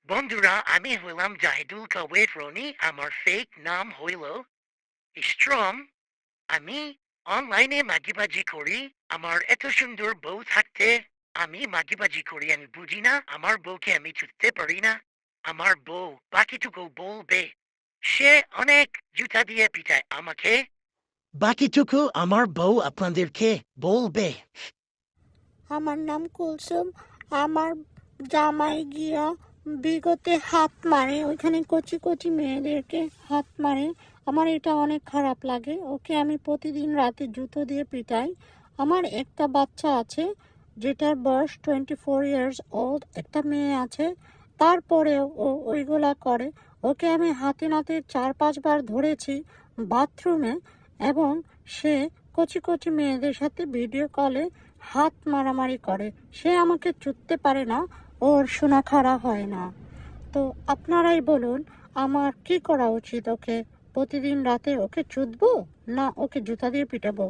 বন্ধুরা, আমি হইলাম জাহিদুল কাওয়ের রনি। আমার ফেক নাম হইল স্ট্রং। আমি অনলাইনে মাগিবাজি করি। আমার এত সুন্দর বউ থাকতে আমি মাগিবাজি করি। আমি বুঝি না আমার বউকে আমি ছুঁতে পারি না। আমার বউ বাকিটুকু বলবে। সে অনেক জুতা দিয়ে পিটায় আমাকে। বাকিটুকু আমার বউ আপনাদেরকে বলবে। আমার নাম কুলসুম। আমার জামাই গিয়া বিগতে হাত মারে, ওইখানে কচি কচি মেয়েদেরকে হাত মারে। আমার এটা অনেক খারাপ লাগে। ওকে আমি প্রতিদিন রাতে জুতো দিয়ে পিটাই। আমার একটা বাচ্চা আছে যেটার বয়স 24 years old, একটা মেয়ে আছে, তারপরেও ও ওইগুলা করে। ওকে আমি হাতে নাতে 4-5 বার ধরেছি বাথরুমে, এবং সে কচি কচি মেয়েদের সাথে ভিডিও কলে হাত মারামারি করে। সে আমাকে চুদতে পারে না, ওর শোনা খাড়া হয় না। তো আপনারাই বলুন, আমার কি করা উচিত? ওকে প্রতিদিন রাতে ওকে চুদবো, না ওকে জুতা দিয়ে পিটাবো?